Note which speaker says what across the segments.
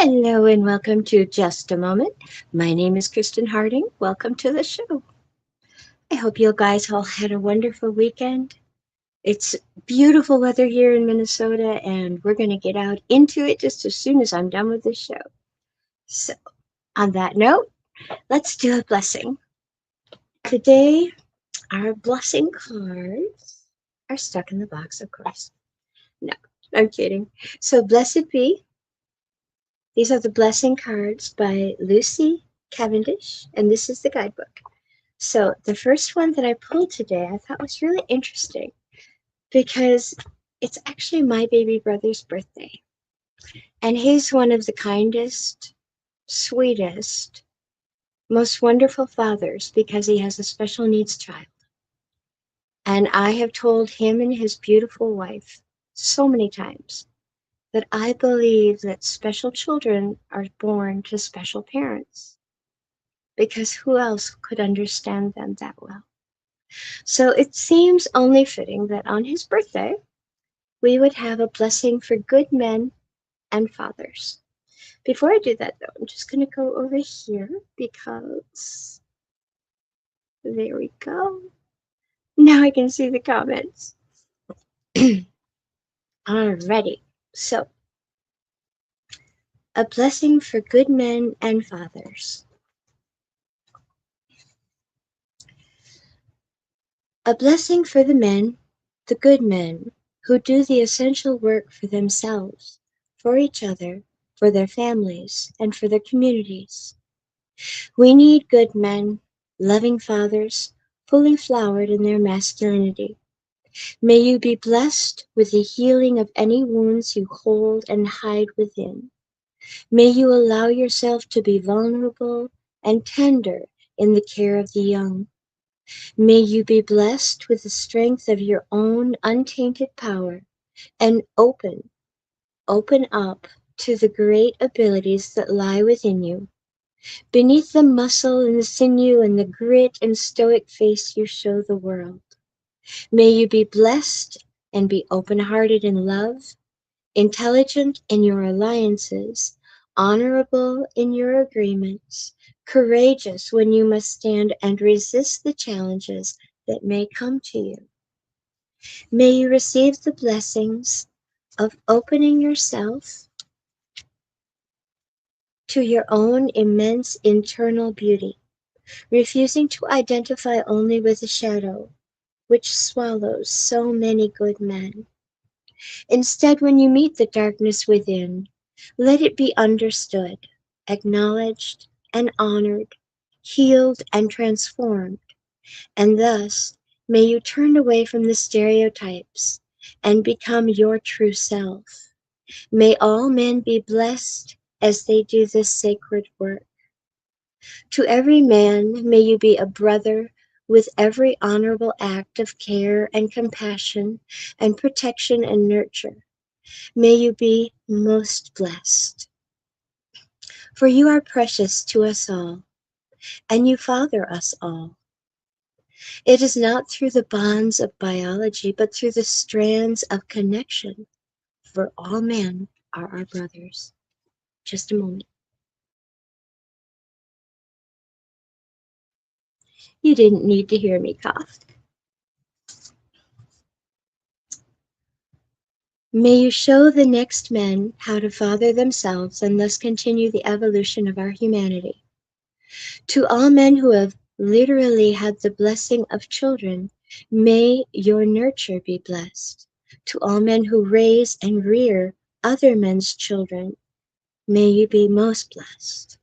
Speaker 1: Hello and welcome to Just a Moment. My name is Kristen Harding. Welcome to the show. I hope you guys all had a wonderful weekend. It's beautiful weather here in Minnesota, and we're going to get out into it just as soon as I'm done with this show. So, on that note, let's do a blessing. Today, our blessing cards are stuck in the box, of course. No, I'm kidding. So, blessed be. These are the blessing cards by Lucy Cavendish, and this is the guidebook. So, the first one that I pulled today I thought was really interesting because it's actually my baby brother's birthday. And he's one of the kindest, sweetest, most wonderful fathers because he has a special needs child. And I have told him and his beautiful wife so many times that I believe that special children are born to special parents because who else could understand them that well? So it seems only fitting that on his birthday, we would have a blessing for good men and fathers. Before I do that, though, I'm just going to go over here because there we go. Now I can see the comments. Alrighty. So, a blessing for good men and fathers. A blessing for the men, the good men, who do the essential work for themselves, for each other, for their families, and for their communities. We need good men, loving fathers, fully flowered in their masculinity. May you be blessed with the healing of any wounds you hold and hide within. May you allow yourself to be vulnerable and tender in the care of the young. May you be blessed with the strength of your own untainted power and open up to the great abilities that lie within you. Beneath the muscle and the sinew and the grit and stoic face you show the world. May you be blessed and be open-hearted in love, intelligent in your alliances, honorable in your agreements, courageous when you must stand and resist the challenges that may come to you. May you receive the blessings of opening yourself to your own immense internal beauty, refusing to identify only with the shadow, which swallows so many good men. Instead, when you meet the darkness within, let it be understood, acknowledged, and honored, healed and transformed, and thus may you turn away from the stereotypes and become your true self. May all men be blessed as they do this sacred work. To every man, may you be a brother with every honorable act of care and compassion and protection and nurture. May you be most blessed. For you are precious to us all, and you father us all. It is not through the bonds of biology, but through the strands of connection, for all men are our brothers. Just a moment. You didn't need to hear me cough. May you show the next men how to father themselves and thus continue the evolution of our humanity. To all men who have literally had the blessing of children, may your nurture be blessed. To all men who raise and rear other men's children, may you be most blessed.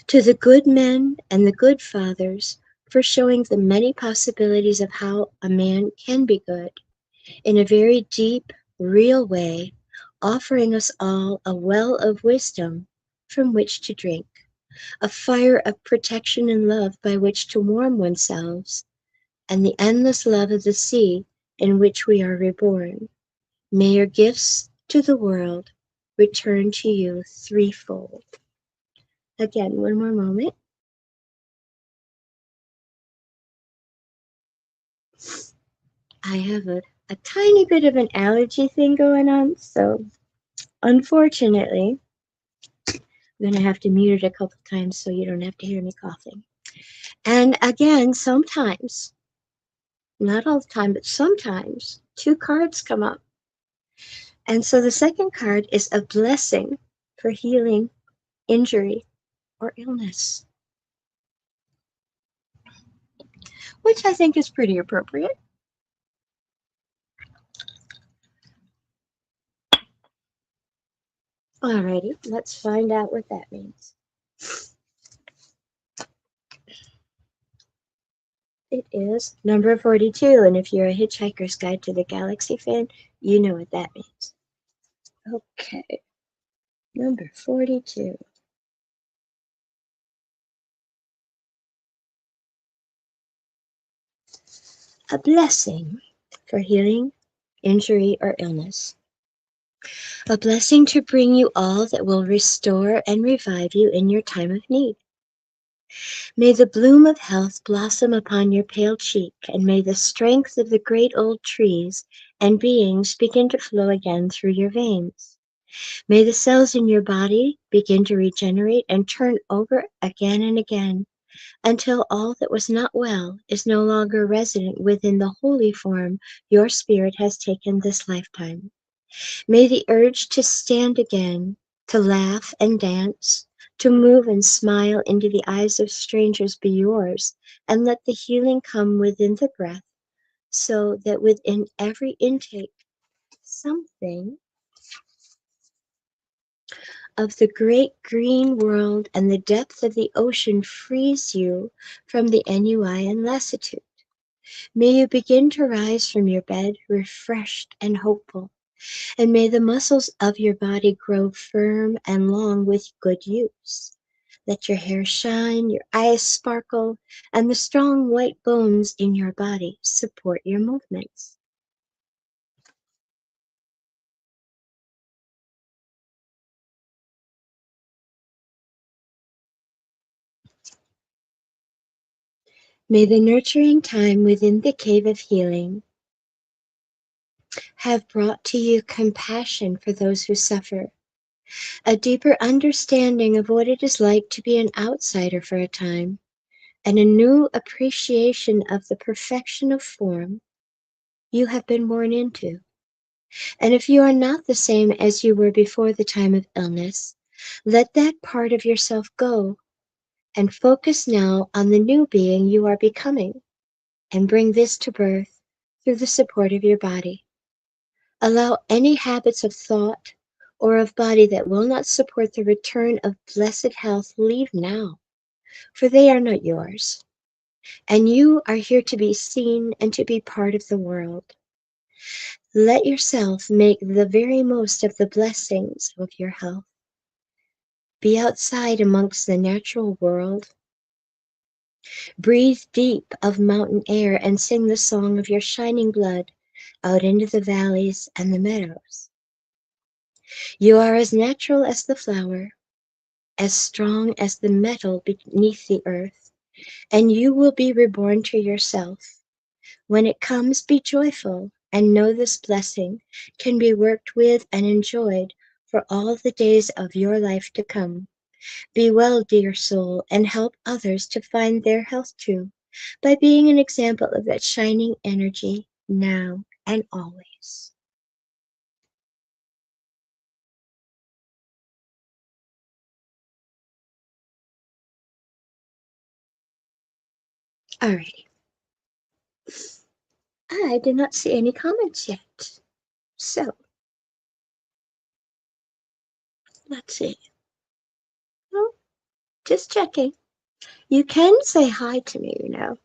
Speaker 1: To the good men and the good fathers, for showing the many possibilities of how a man can be good in a very deep, real way, offering us all a well of wisdom from which to drink, a fire of protection and love by which to warm oneself, and the endless love of the sea in which we are reborn. May your gifts to the world return to you threefold. Again, one more moment. I have a tiny bit of an allergy thing going on, so unfortunately, I'm going to have to mute it a couple times so you don't have to hear me coughing. And again, sometimes, not all the time, but sometimes, two cards come up. And so the second card is a blessing for healing, injury, or illness, which I think is pretty appropriate. Alrighty, let's find out what that means. It is number 42, and if you're a Hitchhiker's Guide to the Galaxy fan, you know what that means. Okay, number 42. A blessing for healing, injury, or illness. A blessing to bring you all that will restore and revive you in your time of need. May the bloom of health blossom upon your pale cheek, and may the strength of the great old trees and beings begin to flow again through your veins. May the cells in your body begin to regenerate and turn over again and again, until all that was not well is no longer resident within the holy form your spirit has taken this lifetime. May the urge to stand again, to laugh and dance, to move and smile into the eyes of strangers be yours, and let the healing come within the breath, so that within every intake, something of the great green world and the depth of the ocean frees you from the ennui and lassitude. May you begin to rise from your bed refreshed and hopeful, and may the muscles of your body grow firm and long with good use. Let your hair shine, your eyes sparkle, and the strong white bones in your body support your movements. May the nurturing time within the cave of healing have brought to you compassion for those who suffer, a deeper understanding of what it is like to be an outsider for a time, and a new appreciation of the perfection of form you have been born into. And if you are not the same as you were before the time of illness, let that part of yourself go and focus now on the new being you are becoming, and bring this to birth through the support of your body. Allow any habits of thought or of body that will not support the return of blessed health leave now, for they are not yours, and you are here to be seen and to be part of the world. Let yourself make the very most of the blessings of your health. Be outside amongst the natural world. Breathe deep of mountain air and sing the song of your shining blood out into the valleys and the meadows. You are as natural as the flower, as strong as the metal beneath the earth, and you will be reborn to yourself. When it comes, be joyful, and know this blessing can be worked with and enjoyed for all the days of your life to come. Be well, dear soul, and help others to find their health too, by being an example of that shining energy now and always. Alrighty. I did not see any comments yet. So, let's see. Oh, just checking. You can say hi to me, you know.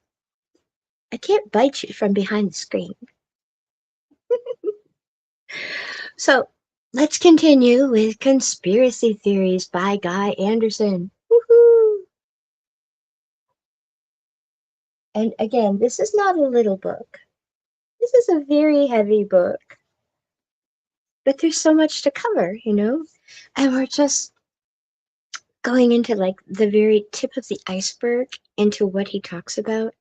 Speaker 1: I can't bite you from behind the screen. So, let's continue with Conspiracy Theories by Guy Anderson. Woohoo! And again, this is not a little book. This is a very heavy book. But there's so much to cover, you know? And we're just going into like the very tip of the iceberg into what he talks about.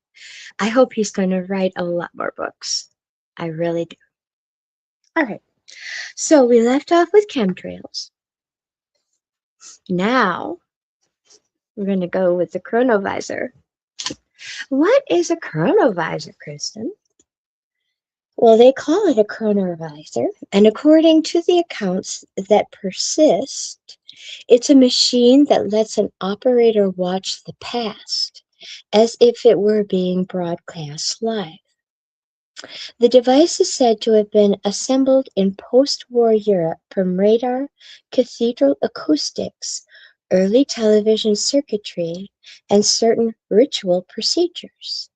Speaker 1: I hope he's going to write a lot more books. I really do. All right. So we left off with chemtrails. Now, we're going to go with the chronovisor. What is a chronovisor, Kristen? Well, they call it a chronovisor, and according to the accounts that persist, it's a machine that lets an operator watch the past as if it were being broadcast live. The device is said to have been assembled in post-war Europe from radar, cathedral acoustics, early television circuitry, and certain ritual procedures.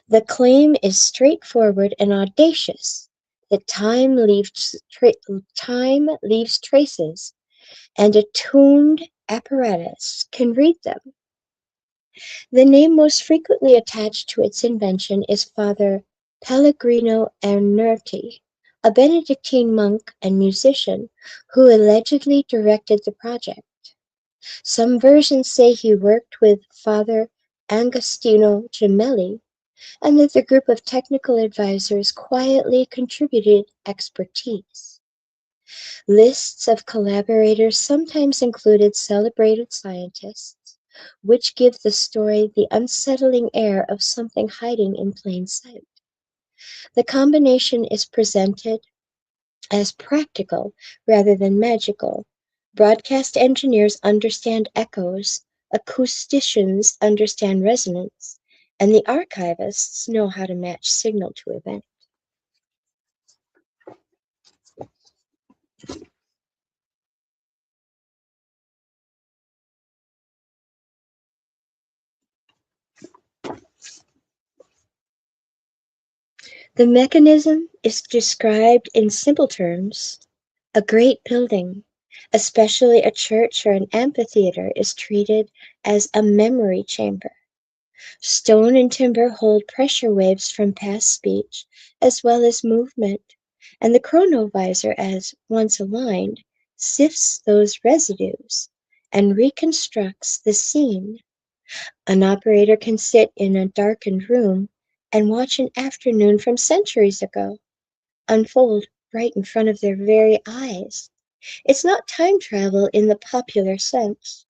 Speaker 1: The claim is straightforward and audacious that time leaves traces, and a tuned apparatus can read them. The name most frequently attached to its invention is Father Pellegrino Ernerti, a Benedictine monk and musician who allegedly directed the project. Some versions say he worked with Father Agostino Gemelli, and that the group of technical advisors quietly contributed expertise. Lists of collaborators sometimes included celebrated scientists, which give the story the unsettling air of something hiding in plain sight. The combination is presented as practical rather than magical. Broadcast engineers understand echoes, acousticians understand resonance, and the archivists know how to match signal to event. The mechanism is described in simple terms. A great building, especially a church or an amphitheater, is treated as a memory chamber. Stone and timber hold pressure waves from past speech as well as movement, and the chronovisor, as once aligned, sifts those residues and reconstructs the scene. An operator can sit in a darkened room and watch an afternoon from centuries ago unfold right in front of their very eyes. It's not time travel in the popular sense.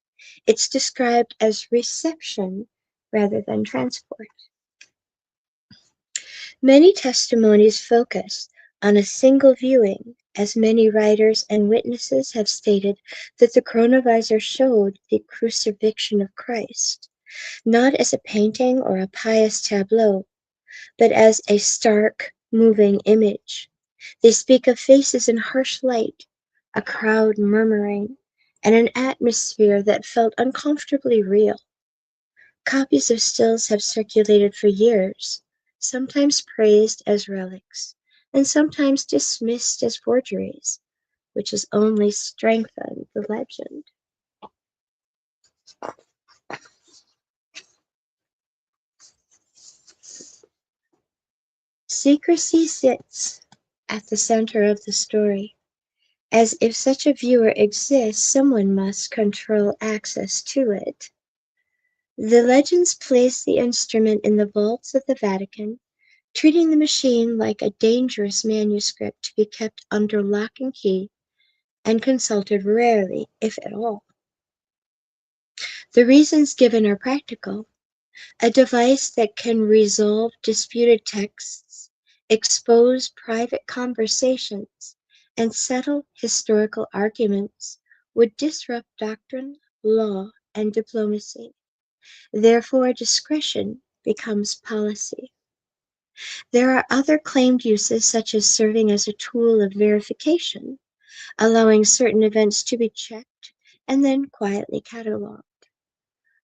Speaker 1: It's described as reception rather than transport. Many testimonies focus on a single viewing, as many writers and witnesses have stated that the chronovisor showed the crucifixion of Christ, not as a painting or a pious tableau, but as a stark, moving image. They speak of faces in harsh light, a crowd murmuring, and an atmosphere that felt uncomfortably real. Copies of stills have circulated for years, sometimes praised as relics, and sometimes dismissed as forgeries, which has only strengthened the legend. Secrecy sits at the center of the story. As if such a viewer exists, someone must control access to it. The legends place the instrument in the vaults of the Vatican, treating the machine like a dangerous manuscript to be kept under lock and key and consulted rarely, if at all. The reasons given are practical. A device that can resolve disputed texts, expose private conversations, and settle historical arguments would disrupt doctrine, law, and diplomacy. Therefore, discretion becomes policy. There are other claimed uses, such as serving as a tool of verification, allowing certain events to be checked and then quietly cataloged.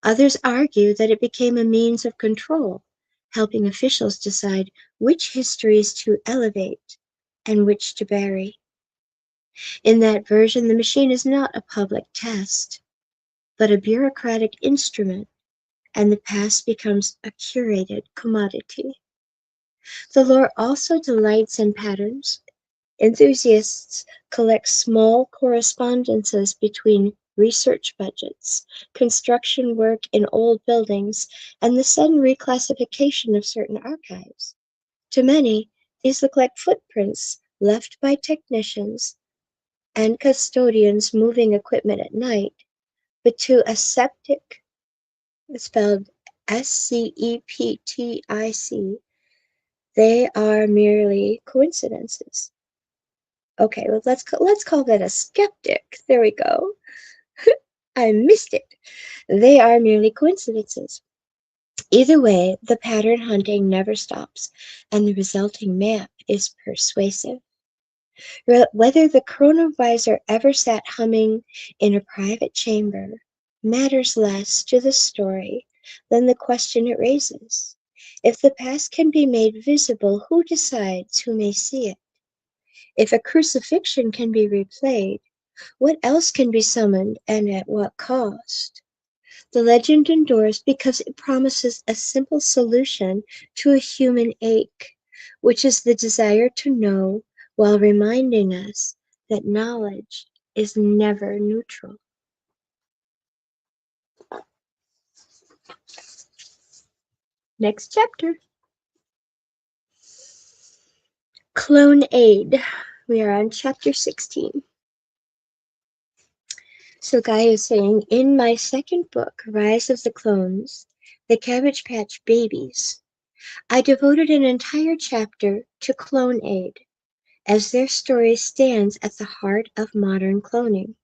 Speaker 1: Others argue that it became a means of control, helping officials decide which histories to elevate and which to bury. In that version, the machine is not a public test, but a bureaucratic instrument, and the past becomes a curated commodity. The lore also delights in patterns. Enthusiasts collect small correspondences between research budgets, construction work in old buildings, and the sudden reclassification of certain archives. To many, these look like footprints left by technicians and custodians moving equipment at night, but to aseptic, spelled SCEPTIC, they are merely coincidences. Okay, well, let's call that a skeptic. There we go. I missed it. They are merely coincidences. Either way, the pattern hunting never stops, and the resulting map is persuasive. Whether the chronovisor ever sat humming in a private chamber matters less to the story than the question it raises. If the past can be made visible, who decides who may see it? If a crucifixion can be replayed, what else can be summoned and at what cost? The legend endures because it promises a simple solution to a human ache, which is the desire to know while reminding us that knowledge is never neutral. Next chapter. Clone Aid. We are on chapter 16. So Guy is saying, in my second book, Rise of the Clones, the Cabbage Patch Babies, I devoted an entire chapter to Clone Aid, as their story stands at the heart of modern cloning.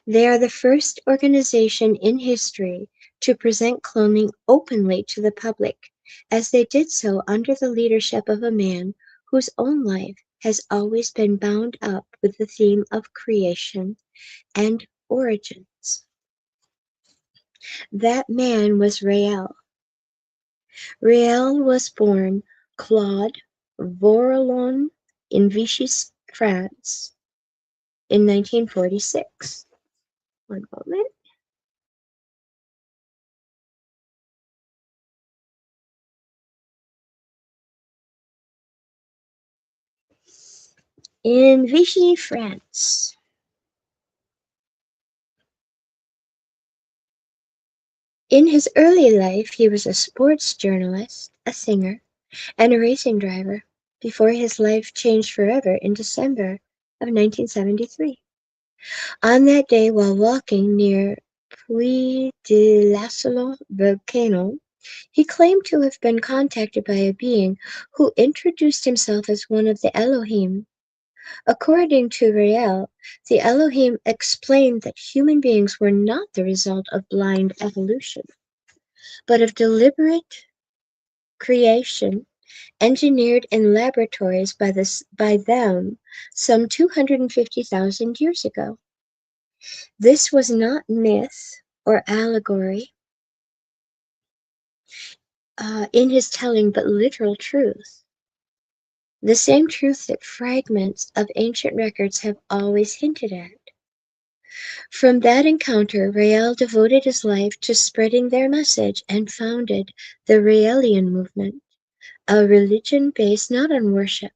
Speaker 1: They are the first organization in history to present cloning openly to the public, as they did so under the leadership of a man whose own life has always been bound up with the theme of creation and origins. That man was Rael. Rael was born Claude Vorillon in Vichy, France, in 1946. One moment. In Vichy, France. In his early life, he was a sports journalist, a singer, and a racing driver before his life changed forever in December of 1973. On that day, while walking near Puy de l'Asselon volcano, he claimed to have been contacted by a being who introduced himself as one of the Elohim. According to Rael, the Elohim explained that human beings were not the result of blind evolution, but of deliberate creation engineered in laboratories by them some 250,000 years ago. This was not myth or allegory in his telling, but literal truth. The same truth that fragments of ancient records have always hinted at. From that encounter, Rael devoted his life to spreading their message and founded the Raelian movement, a religion based not on worship,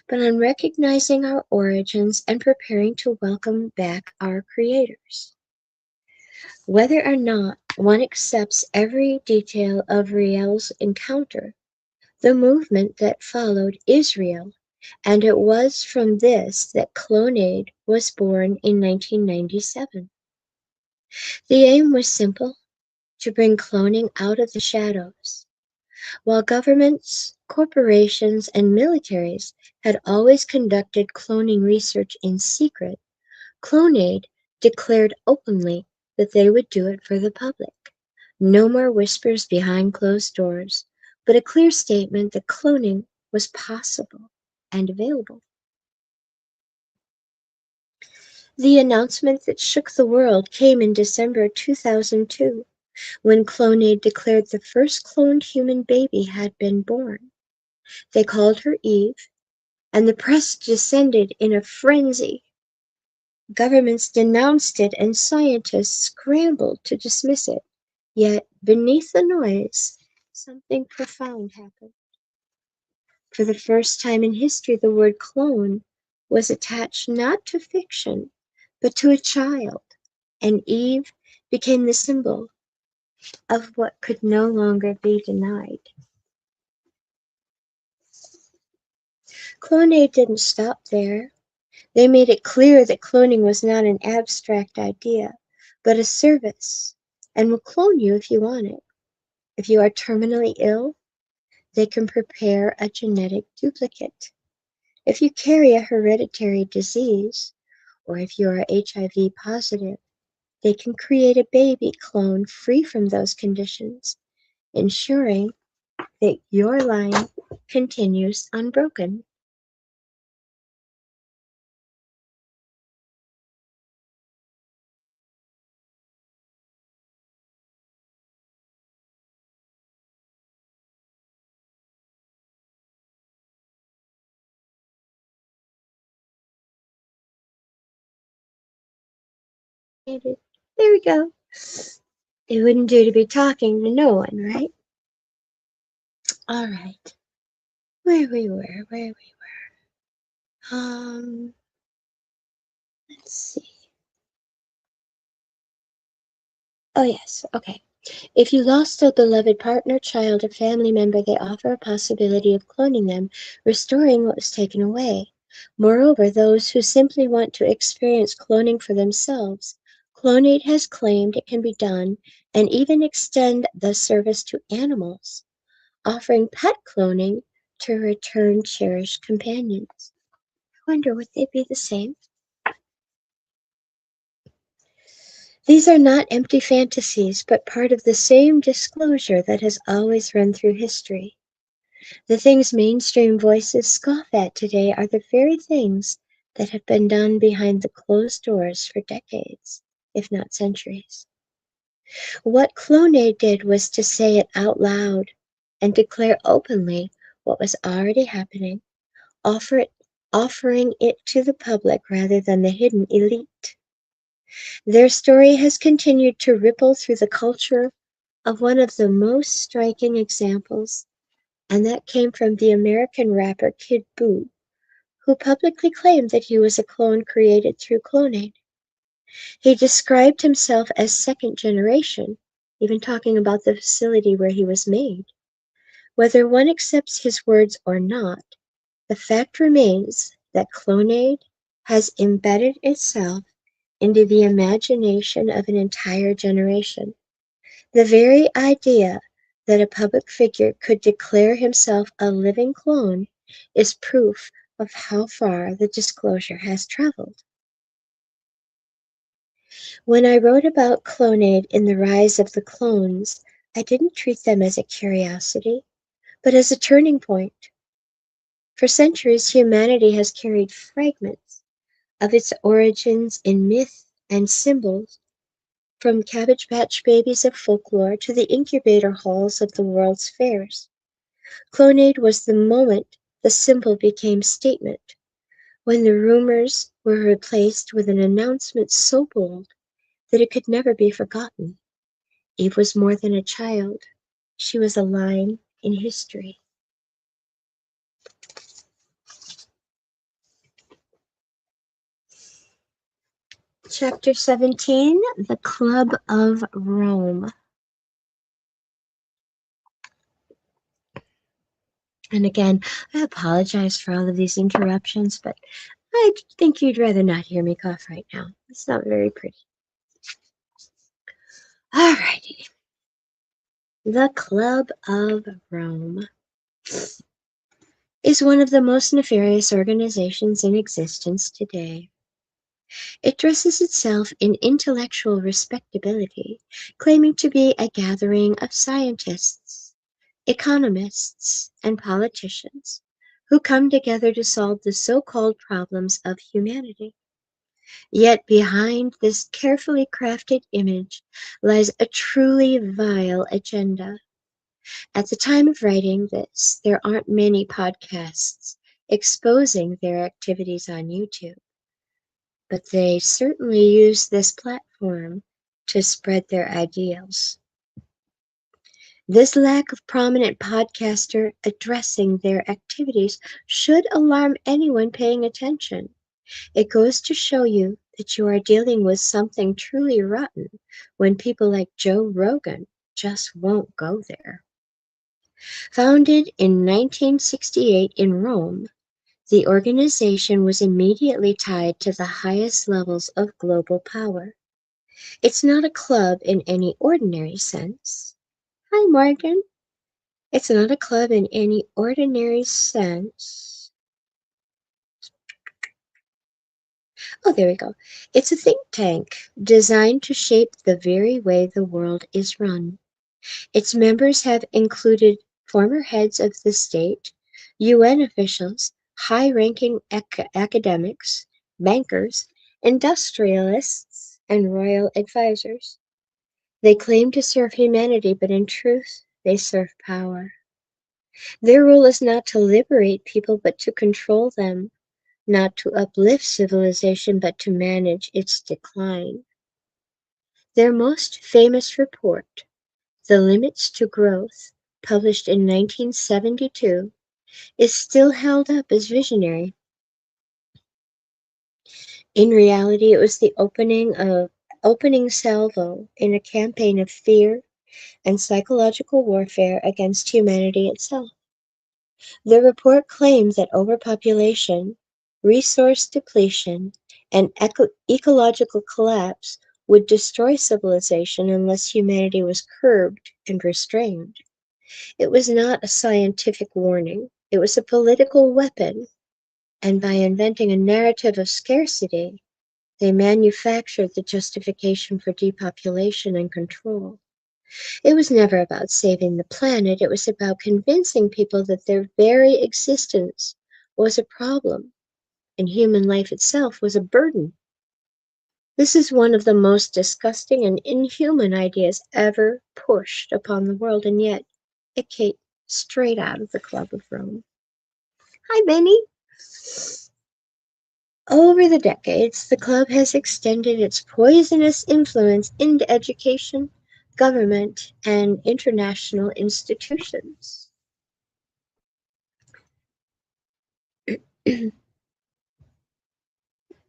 Speaker 1: but on recognizing our origins and preparing to welcome back our creators. Whether or not one accepts every detail of Rael's encounter, the movement that followed is real, and it was from this that Clonaid was born in 1997. The aim was simple: to bring cloning out of the shadows. While governments, corporations, and militaries had always conducted cloning research in secret, Clonaid declared openly that they would do it for the public. No more whispers behind closed doors, but a clear statement that cloning was possible and available. The announcement that shook the world came in December 2002, when Clonaid declared the first cloned human baby had been born. They called her Eve, and the press descended in a frenzy. Governments denounced it, and scientists scrambled to dismiss it. Yet, beneath the noise, something profound happened. For the first time in history, the word clone was attached not to fiction, but to a child, and Eve became the symbol of what could no longer be denied. Clonaid didn't stop there. They made it clear that cloning was not an abstract idea, but a service, and will clone you if you want it. If you are terminally ill, they can prepare a genetic duplicate. If you carry a hereditary disease, or if you are HIV positive, they can create a baby clone free from those conditions, ensuring that your line continues unbroken. There we go. It wouldn't do to be talking to no one, right? All right. Where we were. Let's see. Oh, yes. Okay. If you lost a beloved partner, child, or family member, they offer a possibility of cloning them, restoring what was taken away. Moreover, those who simply want to experience cloning for themselves, Clonate has claimed it can be done and even extend the service to animals, offering pet cloning to return cherished companions. I wonder would they be the same? These are not empty fantasies, but part of the same disclosure that has always run through history. The things mainstream voices scoff at today are the very things that have been done behind the closed doors for decades, if not centuries. What Clonade did was to say it out loud and declare openly what was already happening, offer it, offering it to the public rather than the hidden elite. Their story has continued to ripple through the culture of one of the most striking examples, and that came from the American rapper Kid Buu, who publicly claimed that he was a clone created through cloning. He described himself as second generation, even talking about the facility where he was made. Whether one accepts his words or not, the fact remains that Clonade has embedded itself into the imagination of an entire generation. The very idea that a public figure could declare himself a living clone is proof of how far the disclosure has traveled. When I wrote about Clonade in The Rise of the Clones, I didn't treat them as a curiosity, but as a turning point. For centuries, humanity has carried fragments of its origins in myth and symbols, from Cabbage Patch Babies of folklore to the incubator halls of the world's fairs. Clonade was the moment the symbol became statement, when the rumors were replaced with an announcement so bold that it could never be forgotten. Eve was more than a child. She was a line in history. Chapter 17, The Club of Rome. And again, I apologize for all of these interruptions, but I think you'd rather not hear me cough right now. It's not very pretty. Alrighty. The Club of Rome is one of the most nefarious organizations in existence today. It dresses itself in intellectual respectability, claiming to be a gathering of scientists, economists, and politicians who come together to solve the so-called problems of humanity. Yet behind this carefully crafted image lies a truly vile agenda. At the time of writing this, there aren't many podcasts exposing their activities on YouTube, but they certainly use this platform to spread their ideals. This lack of prominent podcaster addressing their activities should alarm anyone paying attention. It goes to show you that you are dealing with something truly rotten when people like Joe Rogan just won't go there. Founded in 1968 in Rome, the organization was immediately tied to the highest levels of global power. It's not a club in any ordinary sense. Hi, Morgan. It's not a club in any ordinary sense. Oh, there we go. It's a think tank designed to shape the very way the world is run. Its members have included former heads of the state, UN officials, high-ranking academics, bankers, industrialists, and royal advisors. They claim to serve humanity, but in truth, they serve power. Their role is not to liberate people, but to control them, not to uplift civilization, but to manage its decline. Their most famous report, The Limits to Growth, published in 1972, is still held up as visionary. In reality, it was the opening salvo in a campaign of fear and psychological warfare against humanity itself. The report claimed that overpopulation, resource depletion, and ecological collapse would destroy civilization unless humanity was curbed and restrained. It was not a scientific warning, it was a political weapon, and by inventing a narrative of scarcity, they manufactured the justification for depopulation and control. It was never about saving the planet, it was about convincing people that their very existence was a problem and human life itself was a burden. This is one of the most disgusting and inhuman ideas ever pushed upon the world, and yet it came straight out of the Club of Rome. Hi, Benny. Over the decades, the club has extended its poisonous influence into education, government, and international institutions.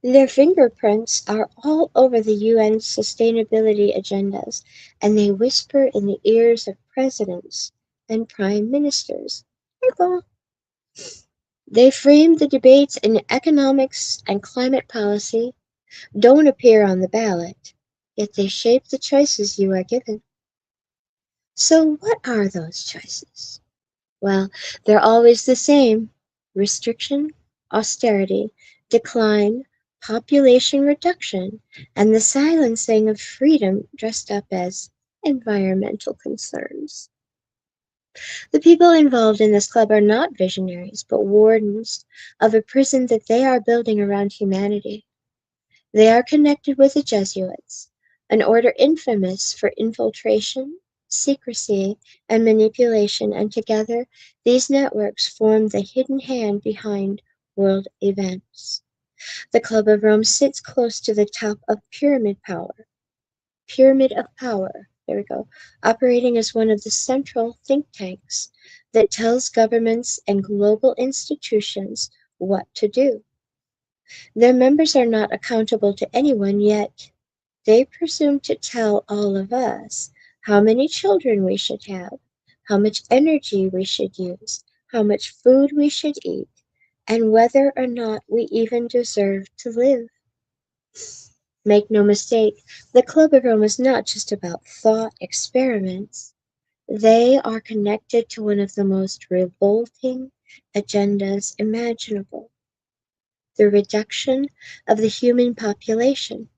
Speaker 1: Their fingerprints are all over the UN's sustainability agendas, and they whisper in the ears of presidents and prime ministers. They frame the debates in economics and climate policy, don't appear on the ballot, yet they shape the choices you are given. So, what are those choices? Well, they're always the same: restriction, austerity, decline, population reduction, and the silencing of freedom dressed up as environmental concerns. The people involved in this club are not visionaries, but wardens of a prison that they are building around humanity. They are connected with the Jesuits, an order infamous for infiltration, secrecy, and manipulation, and together these networks form the hidden hand behind world events. The Club of Rome sits close to the top of pyramid of power, there we go, operating as one of the central think tanks that tells governments and global institutions what to do. Their members are not accountable to anyone, yet they presume to tell all of us how many children we should have, how much energy we should use, how much food we should eat, and whether or not we even deserve to live. Make no mistake, the Club of Rome is not just about thought experiments. They are connected to one of the most revolting agendas imaginable: the reduction of the human population.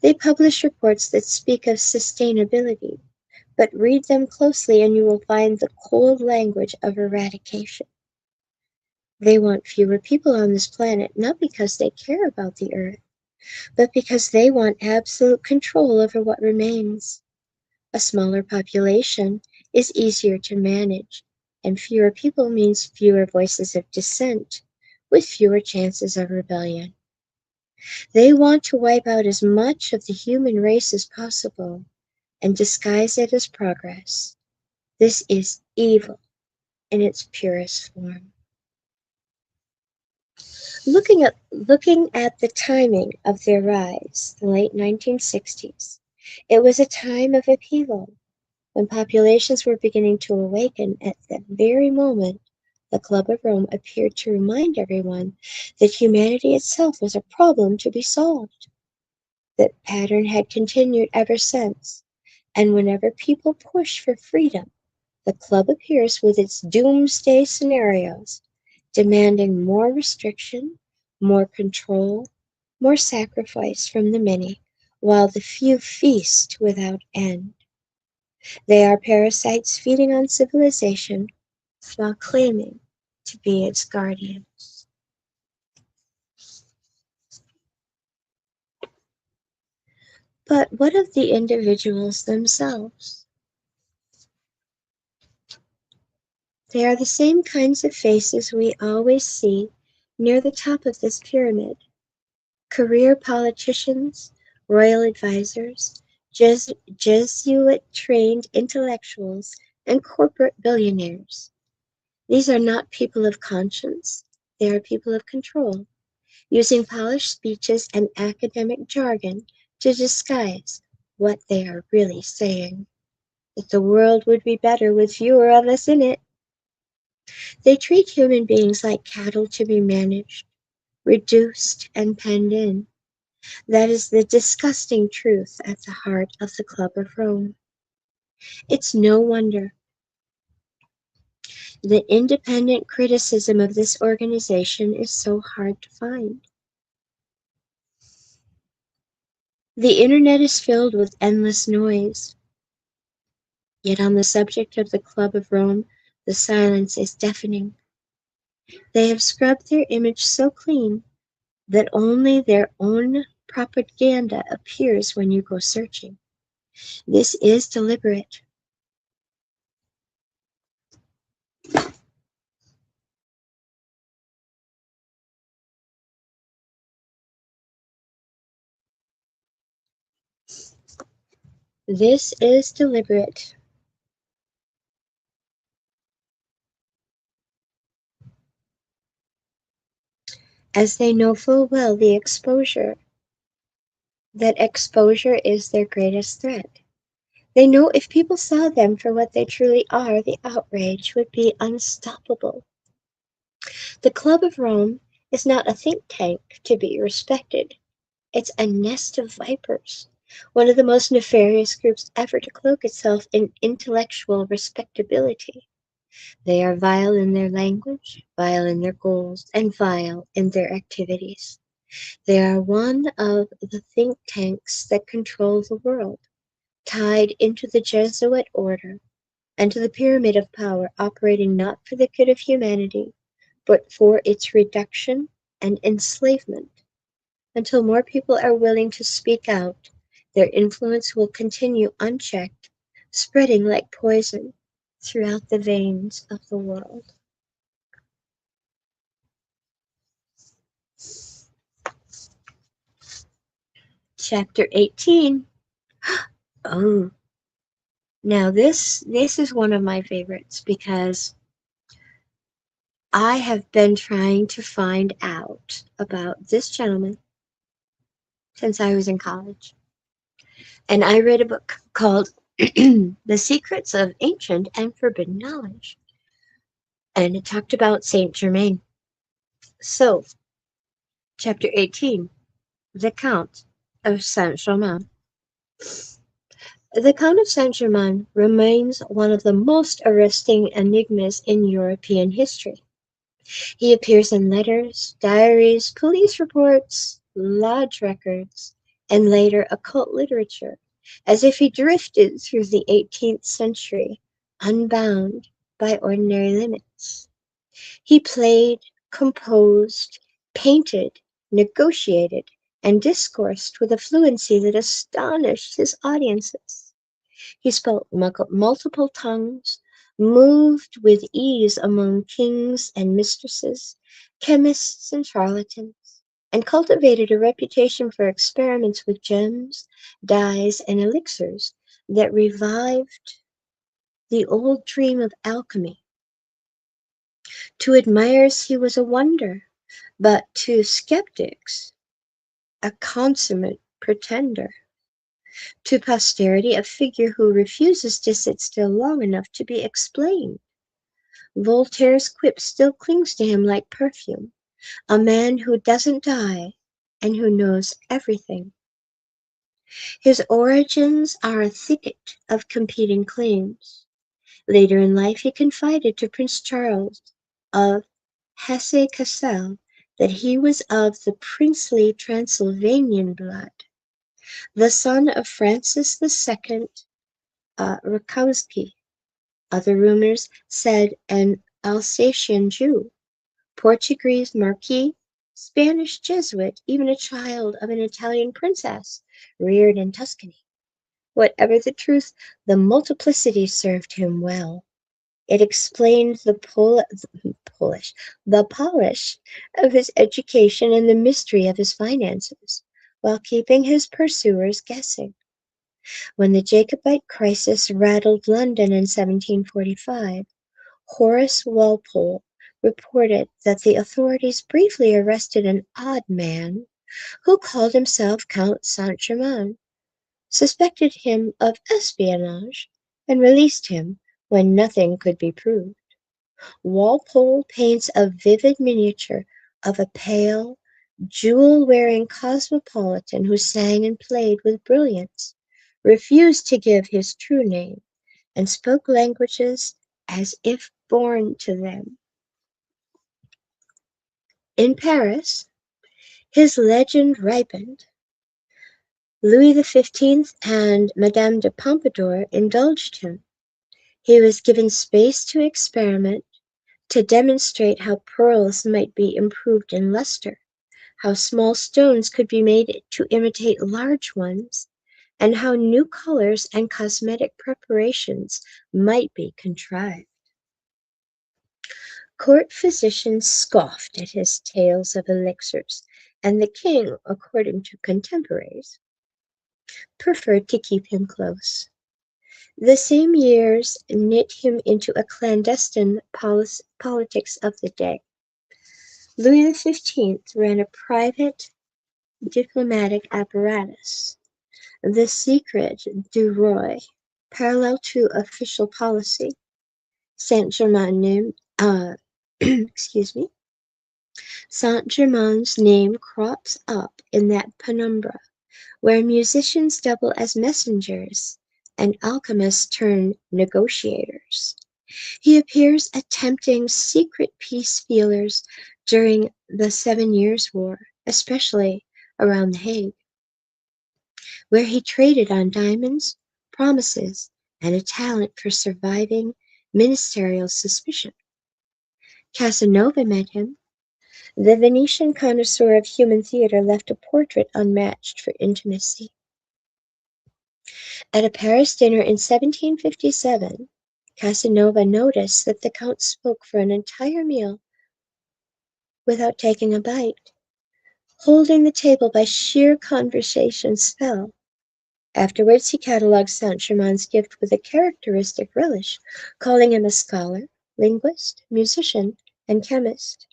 Speaker 1: They publish reports that speak of sustainability, but read them closely and you will find the cold language of eradication. They want fewer people on this planet, not because they care about the earth, but because they want absolute control over what remains. A smaller population is easier to manage, and fewer people means fewer voices of dissent, with fewer chances of rebellion. They want to wipe out as much of the human race as possible and disguise it as progress. This is evil in its purest form. Looking at the timing of their rise, the late 1960s, it was a time of upheaval when populations were beginning to awaken. At that very moment, the Club of Rome appeared to remind everyone that humanity itself was a problem to be solved. That pattern had continued ever since, and whenever people push for freedom, the club appears with its doomsday scenarios, demanding more restriction, more control, more sacrifice from the many, while the few feast without end. They are parasites feeding on civilization while claiming to be its guardians. But what of the individuals themselves? They are the same kinds of faces we always see near the top of this pyramid: career politicians, royal advisors, Jesuit trained intellectuals, and corporate billionaires. These are not people of conscience, they are people of control, using polished speeches and academic jargon to disguise what they are really saying: that the world would be better with fewer of us in it. They treat human beings like cattle to be managed, reduced, and penned in. That is the disgusting truth at the heart of the Club of Rome. It's no wonder that independent criticism of this organization is so hard to find. The internet is filled with endless noise, yet on the subject of the Club of Rome, the silence is deafening. They have scrubbed their image so clean that only their own propaganda appears when you go searching. This is deliberate. This is deliberate. As they know full well that exposure is their greatest threat. They know if people saw them for what they truly are, the outrage would be unstoppable. The Club of Rome is not a think tank to be respected. It's a nest of vipers, one of the most nefarious groups ever to cloak itself in intellectual respectability. They are vile in their language, vile in their goals, and vile in their activities. They are one of the think tanks that control the world, tied into the Jesuit order and to the pyramid of power, operating not for the good of humanity, but for its reduction and enslavement. Until more people are willing to speak out, their influence will continue unchecked, spreading like poison throughout the veins of the world. Chapter 18. Oh, now this is one of my favorites because I have been trying to find out about this gentleman since I was in college. And I read a book called The Secrets of Ancient and Forbidden Knowledge. And it talked about Saint Germain. So, chapter 18, The Count of Saint Germain. The Count of Saint Germain remains one of the most arresting enigmas in European history. He appears in letters, diaries, police reports, lodge records, and later occult literature, as if he drifted through the 18th century, unbound by ordinary limits. He played, composed, painted, negotiated, and discoursed with a fluency that astonished his audiences. He spoke multiple tongues, moved with ease among kings and mistresses, chemists and charlatans, and cultivated a reputation for experiments with gems, dyes, and elixirs that revived the old dream of alchemy. To admirers he was a wonder, but to skeptics a consummate pretender. To posterity a figure who refuses to sit still long enough to be explained. Voltaire's quip still clings to him like perfume, a man who doesn't die and who knows everything. His origins are a thicket of competing claims. Later in life he confided to Prince Charles of Hesse-Kassel that he was of the princely Transylvanian blood, the son of Francis II Rakowski. Other rumors said an Alsatian Jew, Portuguese Marquis, Spanish Jesuit, even a child of an Italian princess reared in Tuscany. Whatever the truth, the multiplicity served him well. It explained Polish, the polish of his education and the mystery of his finances, while keeping his pursuers guessing. When the Jacobite crisis rattled London in 1745, Horace Walpole reported that the authorities briefly arrested an odd man who called himself Count Saint-Germain, suspected him of espionage, and released him when nothing could be proved. Walpole paints a vivid miniature of a pale, jewel-wearing cosmopolitan who sang and played with brilliance, refused to give his true name, and spoke languages as if born to them. In Paris, his legend ripened. Louis XV and Madame de Pompadour indulged him. He was given space to experiment, to demonstrate how pearls might be improved in luster, how small stones could be made to imitate large ones, and how new colors and cosmetic preparations might be contrived. Court physicians scoffed at his tales of elixirs, and the king, according to contemporaries, preferred to keep him close. The same years knit him into a clandestine politics of the day. Louis XV ran a private diplomatic apparatus, the Secret du Roi, parallel to official policy. Saint-Germain excuse me, Saint-Germain's name crops up in that penumbra where musicians double as messengers and alchemists turn negotiators. He appears attempting secret peace feelers during the 7 Years' War, especially around The Hague, where he traded on diamonds, promises, and a talent for surviving ministerial suspicion. Casanova met him. The Venetian connoisseur of human theatre left a portrait unmatched for intimacy. At a Paris dinner in 1757, Casanova noticed that the Count spoke for an entire meal without taking a bite, holding the table by sheer conversation spell. Afterwards he catalogued Saint-Germain's gift with a characteristic relish, calling him a scholar, linguist, musician, and chemist,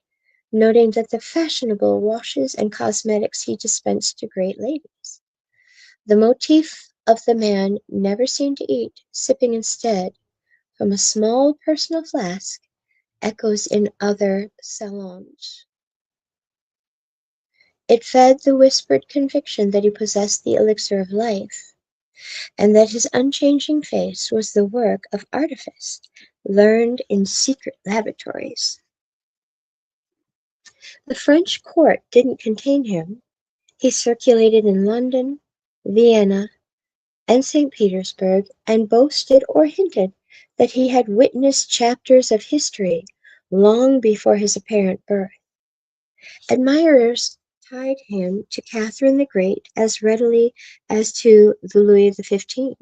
Speaker 1: noting that the fashionable washes and cosmetics he dispensed to great ladies. The motif of the man never seen to eat, sipping instead from a small personal flask, echoes in other salons. It fed the whispered conviction that he possessed the elixir of life, and that his unchanging face was the work of artifice learned in secret laboratories. The French court didn't contain him. He circulated in London, Vienna, and St. Petersburg, and boasted or hinted that he had witnessed chapters of history long before his apparent birth. Admirers tied him to Catherine the Great as readily as to the Louis XV.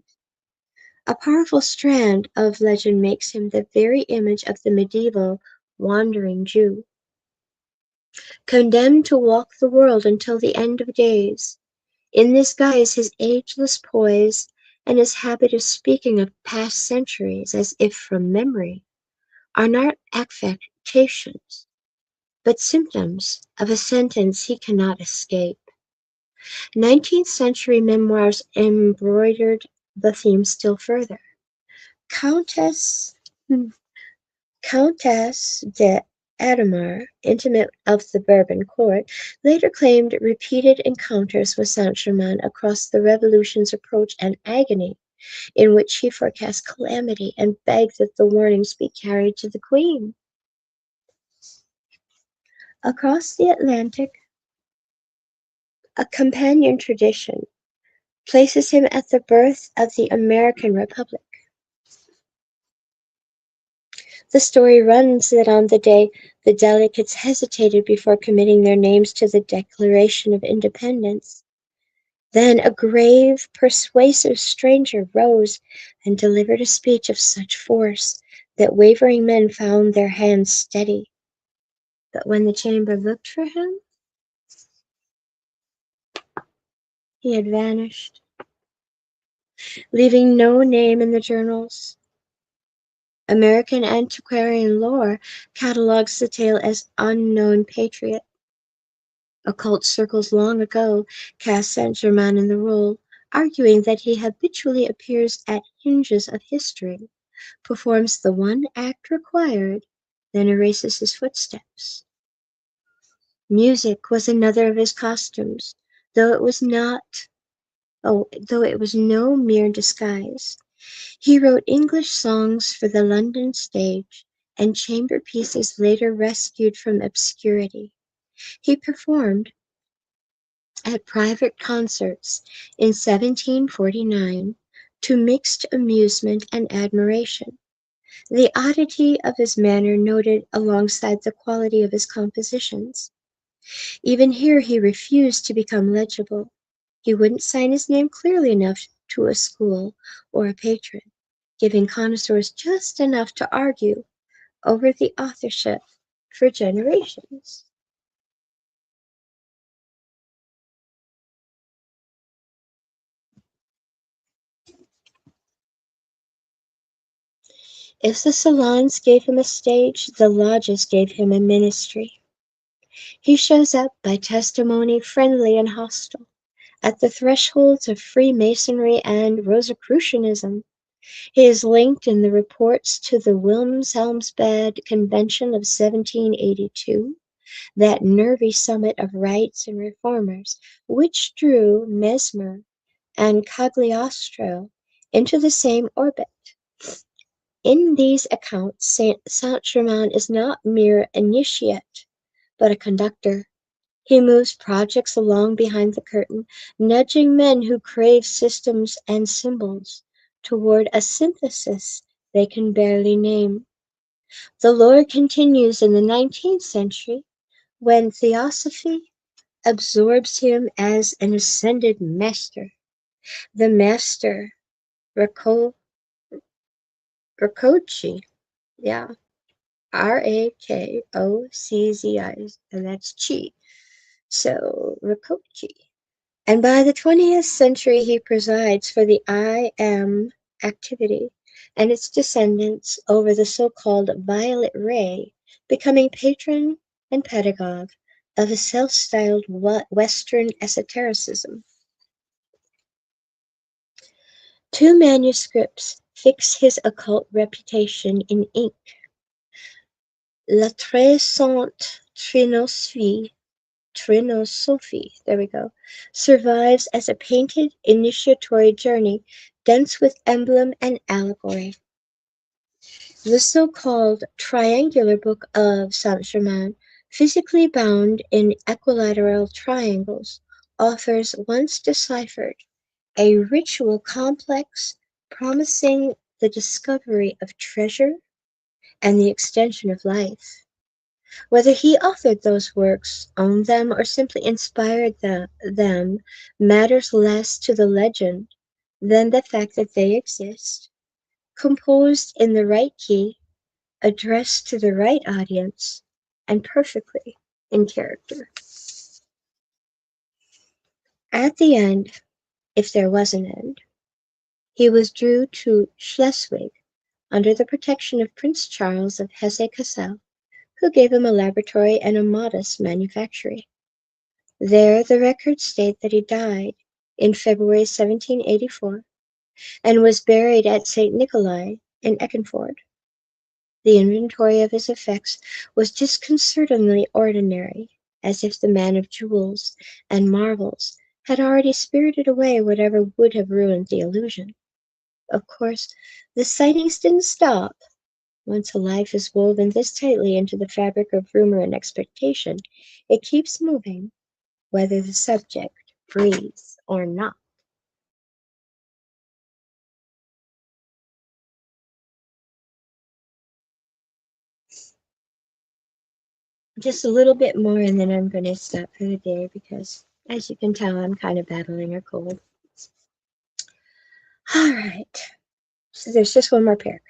Speaker 1: A powerful strand of legend makes him the very image of the medieval wandering Jew, condemned to walk the world until the end of days. In this guise, his ageless poise and his habit of speaking of past centuries as if from memory are not affectations, but symptoms of a sentence he cannot escape. 19th-century memoirs embroidered the theme still further. Countess, Countess de Adhemar, intimate of the Bourbon court, later claimed repeated encounters with Saint-Germain across the Revolution's approach and agony, in which he forecast calamity and begged that the warnings be carried to the Queen. Across the Atlantic, a companion tradition places him at the birth of the American Republic. The story runs that on the day the delegates hesitated before committing their names to the Declaration of Independence, then a grave, persuasive stranger rose and delivered a speech of such force that wavering men found their hands steady. But when the chamber looked for him, he had vanished, leaving no name in the journals. American antiquarian lore catalogs the tale as unknown patriot. Occult circles long ago cast Saint Germain in the role, arguing that he habitually appears at hinges of history, performs the one act required, then erases his footsteps. Music was another of his costumes, though it was not though it was no mere disguise. He wrote English songs for the London stage and chamber pieces later rescued from obscurity. He performed at private concerts in 1749 to mixed amusement and admiration, the oddity of his manner noted alongside the quality of his compositions. Even here he refused to become legible. He wouldn't sign his name clearly enough to a school or a patron, giving connoisseurs just enough to argue over the authorship for generations. If the salons gave him a stage, the lodges gave him a ministry. He shows up by testimony friendly and hostile, at the thresholds of Freemasonry and Rosicrucianism. He is linked in the reports to the Wilhelmsbad Convention of 1782, that nervy summit of rights and reformers, which drew Mesmer and Cagliostro into the same orbit. In these accounts, Saint-Germain is not mere initiate, but a conductor. He moves projects along behind the curtain, nudging men who crave systems and symbols toward a synthesis they can barely name. The lore continues in the 19th century when theosophy absorbs him as an ascended master. The master, Rakoczy, yeah, Rakoczi, and that's chi. So, Rakoczy. And by the 20th century, he presides for the I Am activity and its descendants over the so-called Violet Ray, becoming patron and pedagogue of a self-styled Western esotericism. Two manuscripts fix his occult reputation in ink. La Très Sainte Trinosophy, there we go, survives as a painted initiatory journey dense with emblem and allegory. The so-called triangular book of Saint-Germain, physically bound in equilateral triangles, offers once deciphered a ritual complex promising the discovery of treasure and the extension of life. Whether he authored those works, owned them, or simply inspired them matters less to the legend than the fact that they exist, composed in the right key, addressed to the right audience, and perfectly in character. At the end, if there was an end, he withdrew to Schleswig under the protection of Prince Charles of Hesse-Kassel, who gave him a laboratory and a modest manufactory. There the records state that he died in February 1784 and was buried at St. Nikolai in Eckernford. The inventory of his effects was disconcertingly ordinary, as if the man of jewels and marvels had already spirited away whatever would have ruined the illusion. Of course, the sightings didn't stop. Once a life is woven this tightly into the fabric of rumor and expectation, it keeps moving, whether the subject breathes or not. Just a little bit more, and then I'm going to stop for the day because, as you can tell, I'm kind of battling a cold. All right, so there's just one more paragraph.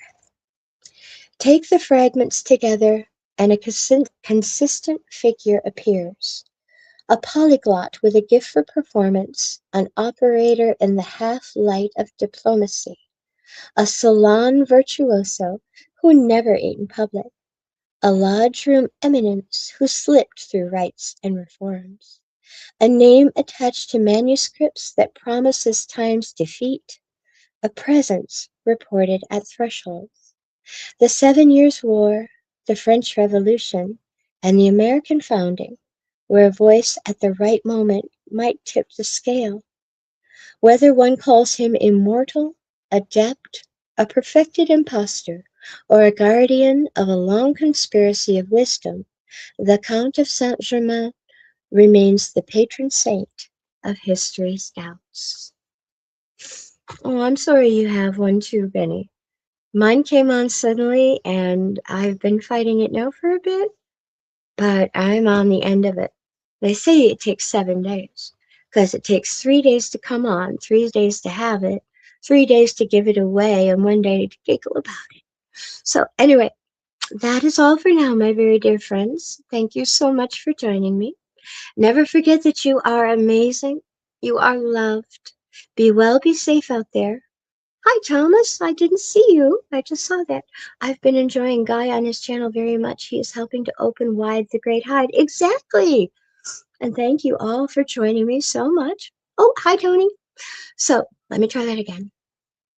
Speaker 1: Take the fragments together, and a consistent figure appears. A polyglot with a gift for performance, an operator in the half light of diplomacy, a salon virtuoso who never ate in public, a lodge room eminence who slipped through rites and reforms, a name attached to manuscripts that promises time's defeat, a presence reported at thresholds. The 7 Years' War, the French Revolution, and the American founding, where a voice at the right moment might tip the scale. Whether one calls him immortal, adept, a perfected impostor, or a guardian of a long conspiracy of wisdom, the Count of Saint Germain remains the patron saint of history's doubts. Oh, I'm sorry you have one too, Benny. Mine came on suddenly, and I've been fighting it now for a bit, but I'm on the end of it. They say it takes 7 days, because it takes 3 days to come on, 3 days to have it, 3 days to give it away, and 1 day to giggle about it. So, anyway, that is all for now, my very dear friends. Thank you so much for joining me. Never forget that you are amazing. You are loved. Be well, be safe out there. Hi, Thomas. I didn't see you. I just saw that. I've been enjoying Guy on his channel very much. He is helping to open wide the great hide. Exactly. And thank you all for joining me so much. Oh, hi, Tony. So let me try that again.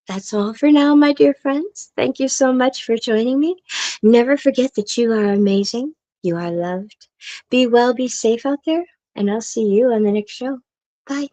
Speaker 1: That's all for now, my dear friends. Thank you so much for joining me. Never forget that you are amazing. You are loved. Be well, be safe out there, and I'll see you on the next show. Bye.